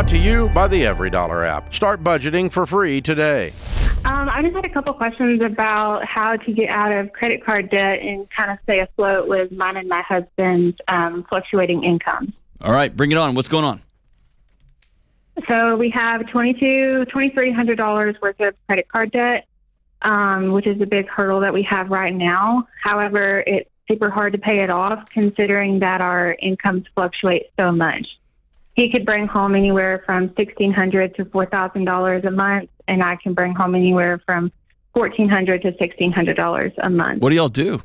Brought to you by the Every Dollar app. Start budgeting for free today. I just had a couple questions about how to get out of credit card debt and kind of stay afloat with mine and my husband's fluctuating income. All right, bring it on. What's going on? So we have $2,300 worth of credit card debt, which is a big hurdle that we have right now. However, it's super hard to pay it off considering that our incomes fluctuate so much. He could bring home anywhere from $1,600 to $4,000 a month, and I can bring home anywhere from $1,400 to $1,600 a month. What do y'all do?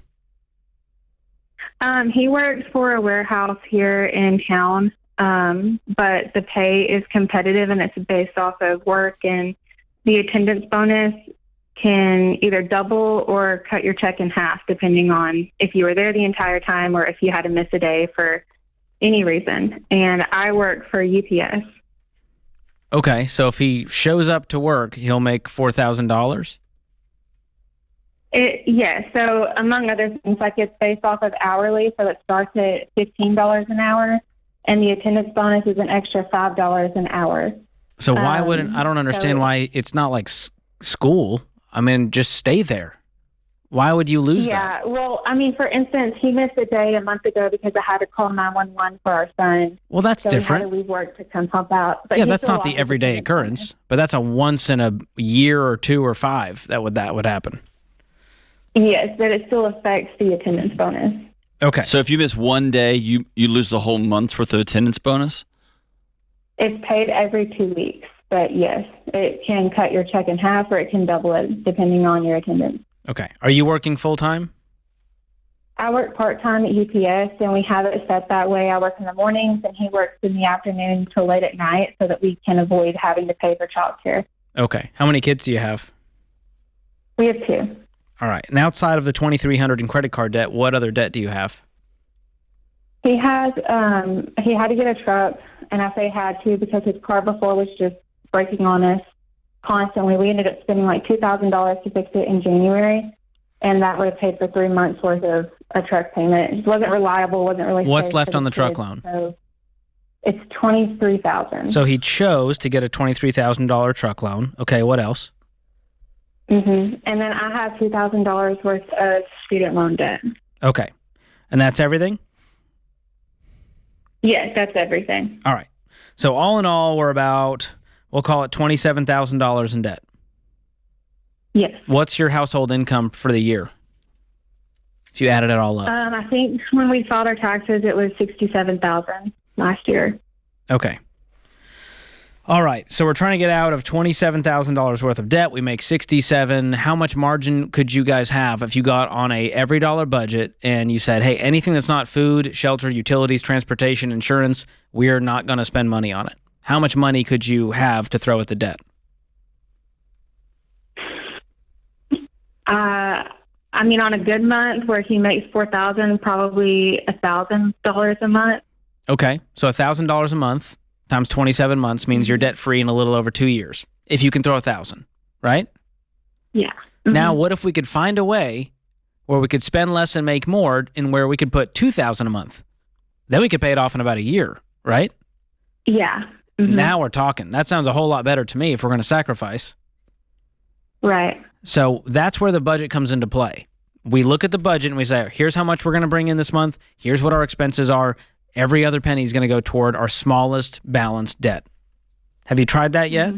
He works for a warehouse here in town, but the pay is competitive, and it's based off of work, and the attendance bonus can either double or cut your check in half, depending on if you were there the entire time or if you had to miss a day for any reason. And I work for UPS. Okay, so if he shows up to work, he'll make $4,000? Yes. So among other things, like it's based off of hourly, so it starts at $15 an hour, and the attendance bonus is an extra $5 an hour. So why wouldn't, I don't understand why it's not like school. I mean, just stay there. Why would you lose that? Yeah, well, I mean, for instance, he missed a day a month ago because I had to call 911 for our son. Well, that's different. So we had to leave work to come help out. But yeah, that's not the everyday occurrence, but that's a once in a year or two or five that would happen. Yes, but it still affects the attendance bonus. Okay. So if you miss one day, you lose the whole month's worth of attendance bonus? It's paid every 2 weeks, but yes, it can cut your check in half or it can double it depending on your attendance. Okay. Are you working full-time? I work part-time at UPS, and we have it set that way. I work in the mornings, and he works in the afternoon till late at night so that we can avoid having to pay for childcare. Okay. How many kids do you have? We have 2. All right. And outside of the $2,300 in credit card debt, what other debt do you have? He had to get a truck, and I say had to because his car before was just breaking on us constantly. We ended up spending like $2,000 to fix it in January, and that would have paid for 3 months worth of a truck payment. It just wasn't reliable, wasn't really What's safe left for on the truck kids, loan? So it's $23,000. So he chose to get a $23,000 truck loan. Okay, what else? Mm-hmm. And then I have $2,000 worth of student loan debt. Okay. And that's everything? Yes, that's everything. All right. So all in all, we're about, we'll call it $27,000 in debt. Yes. What's your household income for the year, if you added it all up? I think when we filed our taxes, it was $67,000 last year. Okay. All right. So we're trying to get out of $27,000 worth of debt. We make $67,000. How much margin could you guys have if you got on a every dollar budget and you said, hey, anything that's not food, shelter, utilities, transportation, insurance, we're not going to spend money on it? How much money could you have to throw at the debt? I mean, on a good month where he makes $4,000, probably $1,000 a month. Okay. So $1,000 a month times 27 months means you're debt free in a little over 2 years. If you can throw $1,000, right? Yeah. Mm-hmm. Now, what if we could find a way where we could spend less and make more, and where we could put $2,000 a month? Then we could pay it off in about a year, right? Yeah. Mm-hmm. Now we're talking. That sounds a whole lot better to me if we're going to sacrifice. Right. So that's where the budget comes into play. We look at the budget and we say, here's how much we're going to bring in this month. Here's what our expenses are. Every other penny is going to go toward our smallest balanced debt. Have you tried that yet?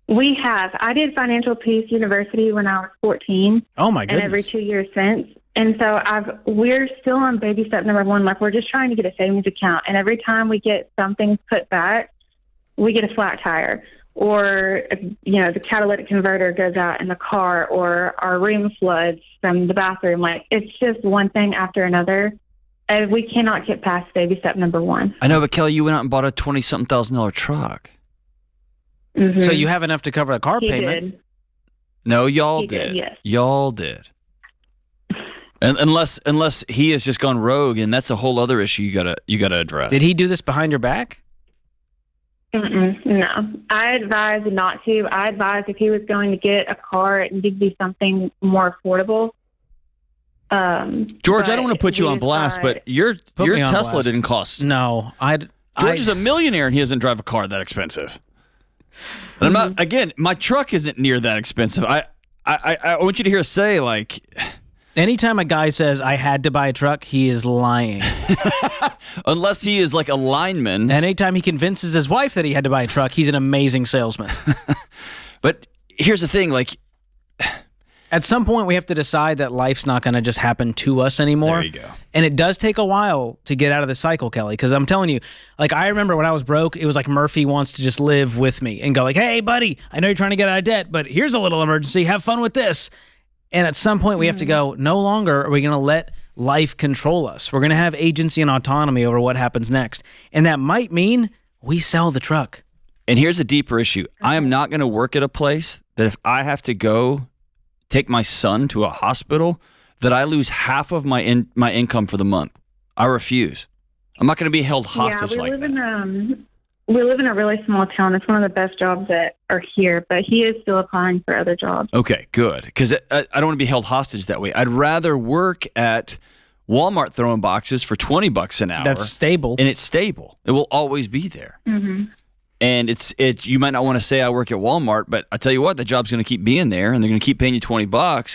We have. I did Financial Peace University when I was 14. Oh, my goodness. And every 2 years since. And so we're still on baby step number 1. Like, we're just trying to get a savings account. And every time we get something put back, we get a flat tire. Or, the catalytic converter goes out in the car, or our room floods from the bathroom. Like, it's just one thing after another. And we cannot get past baby step number 1. I know, but Kelly, you went out and bought a $20-something truck. Mm-hmm. So you have enough to cover a car He payment. did. No, y'all He did. yes. Y'all did. And unless he has just gone rogue, and that's a whole other issue you gotta address. Did he do this behind your back? No. I advise not to. I advise if he was going to get a car, it needed to be something more affordable. George, I don't want to put you on blast, but your me on Tesla blast. didn't cost. No, George is a millionaire and he doesn't drive a car that expensive. And I'm not, again, my truck isn't near that expensive. I want you to hear us say, like... Anytime a guy says, I had to buy a truck, he is lying. Unless he is like a lineman. And anytime he convinces his wife that he had to buy a truck, he's an amazing salesman. But here's the thing, like... At some point, we have to decide that life's not going to just happen to us anymore. There you go. And it does take a while to get out of the cycle, Kelly, because I'm telling you, like, I remember when I was broke, it was like Murphy wants to just live with me and go like, hey, buddy, I know you're trying to get out of debt, but here's a little emergency. Have fun with this. And at some point, we have to go, no longer are we going to let life control us. We're going to have agency and autonomy over what happens next. And that might mean we sell the truck. And here's a deeper issue. I am not going to work at a place that if I have to go take my son to a hospital, that I lose half of my income for the month. I refuse. I'm not going to be held hostage like that. We live in a really small town. It's one of the best jobs that are here, but he is still applying for other jobs. Okay, good. Because I don't want to be held hostage that way. I'd rather work at Walmart throwing boxes for $20 an hour. That's stable. And it's stable. It will always be there. Mm-hmm. And you might not want to say I work at Walmart, but I tell you what, the job's going to keep being there, and they're going to keep paying you $20,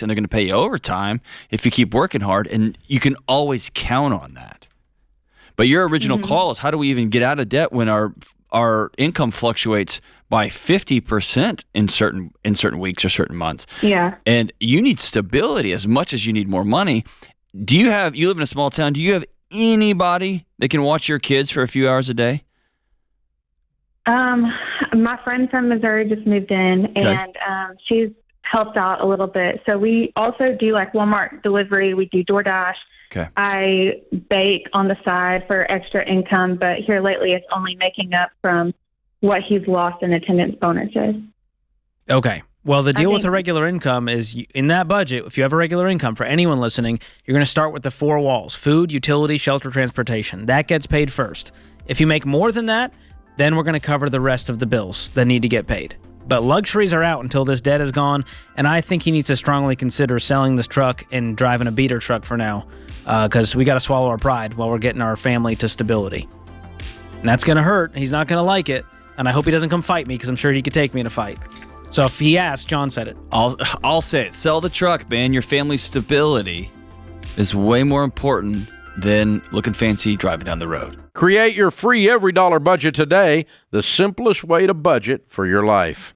and they're going to pay you overtime if you keep working hard, and you can always count on that. But your original call is, how do we even get out of debt when our income fluctuates by 50% in certain weeks or certain months? Yeah. And you need stability as much as you need more money. You live in a small town. Do you have anybody that can watch your kids for a few hours a day? My friend from Missouri just moved in, and she's helped out a little bit. So we also do like Walmart delivery. We do DoorDash. Okay. I bake on the side for extra income, but here lately it's only making up from what he's lost in attendance bonuses. Okay. Well, the deal with a regular income is in that budget, if you have a regular income, for anyone listening, you're going to start with the 4 walls: food, utility, shelter, transportation. That gets paid first. If you make more than that, then we're going to cover the rest of the bills that need to get paid. But luxuries are out until this debt is gone, and I think he needs to strongly consider selling this truck and driving a beater truck for now, because we got to swallow our pride while we're getting our family to stability. And that's going to hurt. He's not going to like it, and I hope he doesn't come fight me, because I'm sure he could take me in a fight. So if he asks, John said it. I'll say it. Sell the truck, man. Your family's stability is way more important than looking fancy driving down the road. Create your free every dollar budget today, the simplest way to budget for your life.